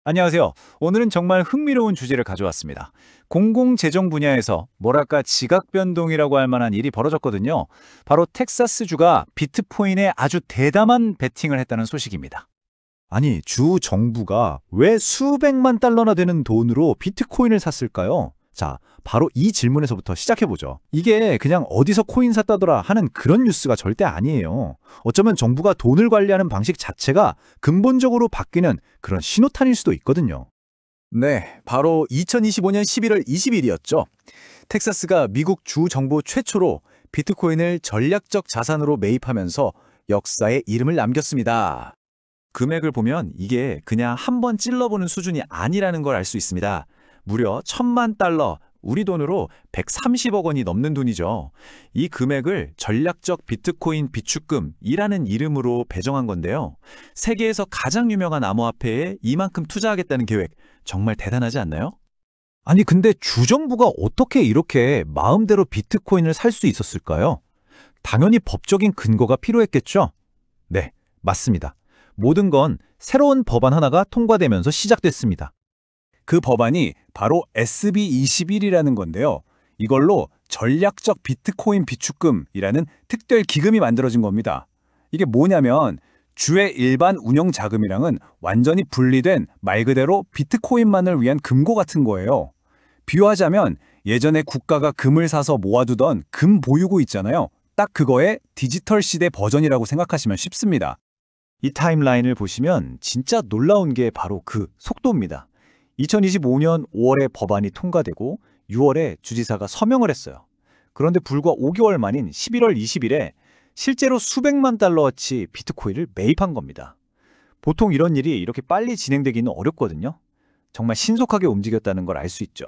안녕하세요. 오늘은 정말 흥미로운 주제를 가져왔습니다. 공공재정 분야에서 뭐랄까 지각 변동이라고 할 만한 일이 벌어졌거든요. 바로 텍사스주가 비트코인에 아주 대담한 베팅을 했다는 소식입니다. 아니, 주 정부가 왜 수백만 달러나 되는 돈으로 비트코인을 샀을까요? 자, 바로 이 질문에서부터 시작해보죠. 이게 그냥 어디서 코인 샀다더라 하는 그런 뉴스가 절대 아니에요. 어쩌면 정부가 돈을 관리하는 방식 자체가 근본적으로 바뀌는 그런 신호탄일 수도 있거든요. 네, 바로 2025년 11월 20일이었죠. 텍사스가 미국 주 정부 최초로 비트코인을 전략적 자산으로 매입하면서 역사에 이름을 남겼습니다. 금액을 보면 이게 그냥 한번 찔러보는 수준이 아니라는 걸 알 수 있습니다. 무려 1,000만 달러, 우리 돈으로 130억 원이 넘는 돈이죠. 이 금액을 전략적 비트코인 비축금이라는 이름으로 배정한 건데요. 세계에서 가장 유명한 암호화폐에 이만큼 투자하겠다는 계획, 정말 대단하지 않나요? 아니, 근데 주정부가 어떻게 이렇게 마음대로 비트코인을 살 수 있었을까요? 당연히 법적인 근거가 필요했겠죠? 네, 맞습니다. 모든 건 새로운 법안 하나가 통과되면서 시작됐습니다. 그 법안이 바로 SB21이라는 건데요. 이걸로 전략적 비트코인 비축금이라는 특별 기금이 만들어진 겁니다. 이게 뭐냐면 주의 일반 운영 자금이랑은 완전히 분리된 말 그대로 비트코인만을 위한 금고 같은 거예요. 비유하자면 예전에 국가가 금을 사서 모아두던 금 보유고 있잖아요. 딱 그거의 디지털 시대 버전이라고 생각하시면 쉽습니다. 이 타임라인을 보시면 진짜 놀라운 게 바로 그 속도입니다. 2025년 5월에 법안이 통과되고 6월에 주지사가 서명을 했어요. 그런데 불과 5개월 만인 11월 20일에 실제로 수백만 달러어치 비트코인을 매입한 겁니다. 보통 이런 일이 이렇게 빨리 진행되기는 어렵거든요. 정말 신속하게 움직였다는 걸 알 수 있죠.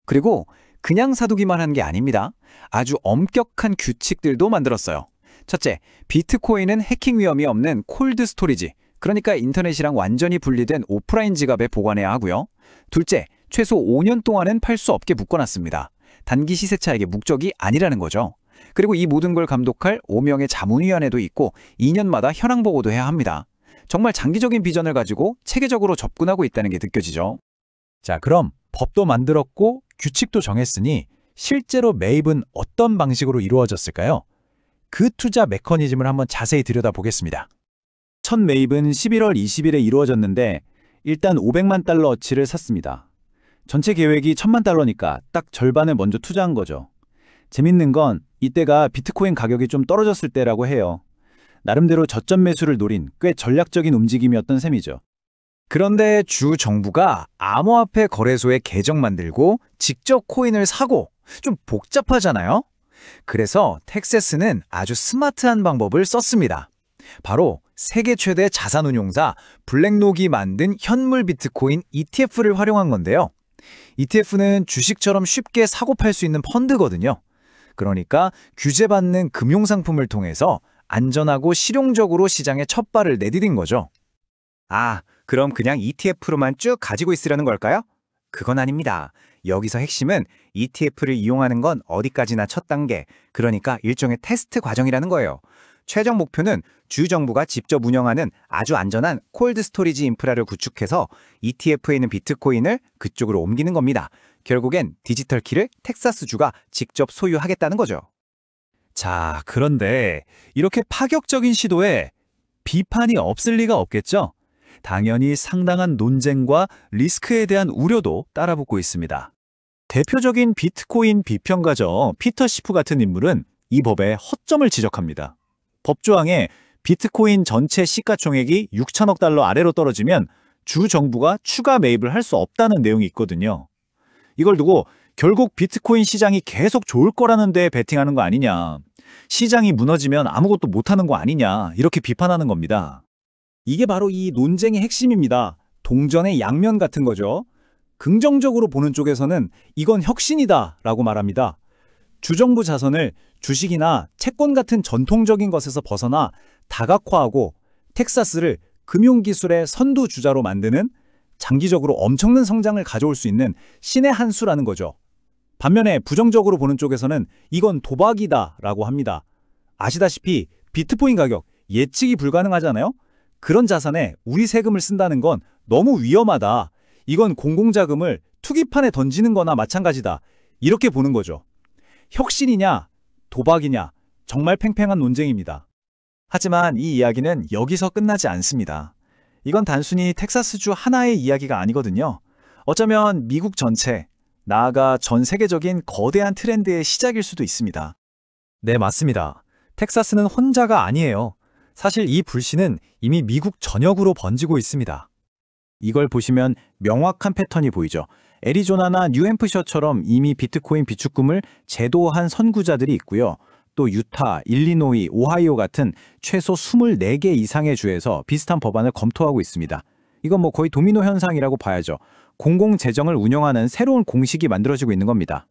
그리고 그냥 사두기만 한 게 아닙니다. 아주 엄격한 규칙들도 만들었어요. 첫째, 비트코인은 해킹 위험이 없는 콜드 스토리지, 그러니까 인터넷이랑 완전히 분리된 오프라인 지갑에 보관해야 하고요. 둘째, 최소 5년 동안은 팔 수 없게 묶어놨습니다. 단기 시세차익의 목적이 아니라는 거죠. 그리고 이 모든 걸 감독할 5명의 자문위원회도 있고 2년마다 현황 보고도 해야 합니다. 정말 장기적인 비전을 가지고 체계적으로 접근하고 있다는 게 느껴지죠. 자, 그럼 법도 만들었고 규칙도 정했으니 실제로 매입은 어떤 방식으로 이루어졌을까요? 그 투자 메커니즘을 한번 자세히 들여다보겠습니다. 첫 매입은 11월 20일에 이루어졌는데 일단 500만 달러어치를 샀습니다. 전체 계획이 1,000만 달러니까 딱 절반을 먼저 투자한 거죠. 재밌는 건 이때가 비트코인 가격이 좀 떨어졌을 때라고 해요. 나름대로 저점 매수를 노린 꽤 전략적인 움직임이었던 셈이죠. 그런데 주 정부가 암호화폐 거래소에 계정 만들고 직접 코인을 사고 좀 복잡하잖아요? 그래서 텍사스는 아주 스마트한 방법을 썼습니다. 바로 세계 최대 자산운용사 블랙록이 만든 현물 비트코인 ETF를 활용한 건데요. ETF는 주식처럼 쉽게 사고 팔 수 있는 펀드거든요. 그러니까 규제받는 금융상품을 통해서 안전하고 실용적으로 시장에 첫 발을 내디딘 거죠. 아, 그럼 그냥 ETF로만 쭉 가지고 있으려는 걸까요? 그건 아닙니다. 여기서 핵심은 ETF를 이용하는 건 어디까지나 첫 단계, 그러니까 일종의 테스트 과정이라는 거예요. 최종 목표는 주 정부가 직접 운영하는 아주 안전한 콜드 스토리지 인프라를 구축해서 ETF에 있는 비트코인을 그쪽으로 옮기는 겁니다. 결국엔 디지털 키를 텍사스주가 직접 소유하겠다는 거죠. 자, 그런데 이렇게 파격적인 시도에 비판이 없을 리가 없겠죠? 당연히 상당한 논쟁과 리스크에 대한 우려도 따라붙고 있습니다. 대표적인 비트코인 비평가죠. 피터 시프 같은 인물은 이 법의 허점을 지적합니다. 법조항에 비트코인 전체 시가총액이 6천억 달러 아래로 떨어지면 주 정부가 추가 매입을 할 수 없다는 내용이 있거든요. 이걸 두고 결국 비트코인 시장이 계속 좋을 거라는 데에 베팅하는 거 아니냐, 시장이 무너지면 아무것도 못하는 거 아니냐, 이렇게 비판하는 겁니다. 이게 바로 이 논쟁의 핵심입니다. 동전의 양면 같은 거죠. 긍정적으로 보는 쪽에서는 이건 혁신이다 라고 말합니다. 주정부 자선을 주식이나 채권 같은 전통적인 것에서 벗어나 다각화하고 텍사스를 금융기술의 선두주자로 만드는, 장기적으로 엄청난 성장을 가져올 수 있는 신의 한 수라는 거죠. 반면에 부정적으로 보는 쪽에서는 이건 도박이다 라고 합니다. 아시다시피 비트코인 가격 예측이 불가능하잖아요. 그런 자산에 우리 세금을 쓴다는 건 너무 위험하다. 이건 공공자금을 투기판에 던지는 거나 마찬가지다. 이렇게 보는 거죠. 혁신이냐, 도박이냐, 정말 팽팽한 논쟁입니다. 하지만 이 이야기는 여기서 끝나지 않습니다. 이건 단순히 텍사스주 하나의 이야기가 아니거든요. 어쩌면 미국 전체, 나아가 전 세계적인 거대한 트렌드의 시작일 수도 있습니다. 네, 맞습니다. 텍사스는 혼자가 아니에요. 사실 이 불씨는 이미 미국 전역으로 번지고 있습니다. 이걸 보시면 명확한 패턴이 보이죠. 애리조나나 뉴햄프셔처럼 이미 비트코인 비축금을 제도화한 선구자들이 있고요. 또 유타, 일리노이, 오하이오 같은 최소 24개 이상의 주에서 비슷한 법안을 검토하고 있습니다. 이건 뭐 거의 도미노 현상이라고 봐야죠. 공공재정을 운영하는 새로운 공식이 만들어지고 있는 겁니다.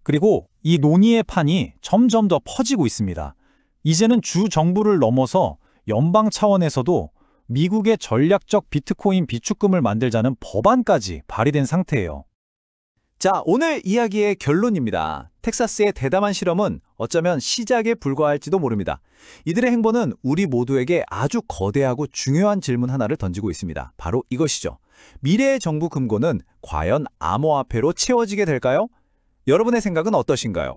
그리고 이 논의의 판이 점점 더 퍼지고 있습니다. 이제는 주 정부를 넘어서 연방 차원에서도 미국의 전략적 비트코인 비축금을 만들자는 법안까지 발의된 상태예요. 자, 오늘 이야기의 결론입니다. 텍사스의 대담한 실험은 어쩌면 시작에 불과할지도 모릅니다. 이들의 행보는 우리 모두에게 아주 거대하고 중요한 질문 하나를 던지고 있습니다. 바로 이것이죠. 미래의 정부 금고는 과연 암호화폐로 채워지게 될까요? 여러분의 생각은 어떠신가요?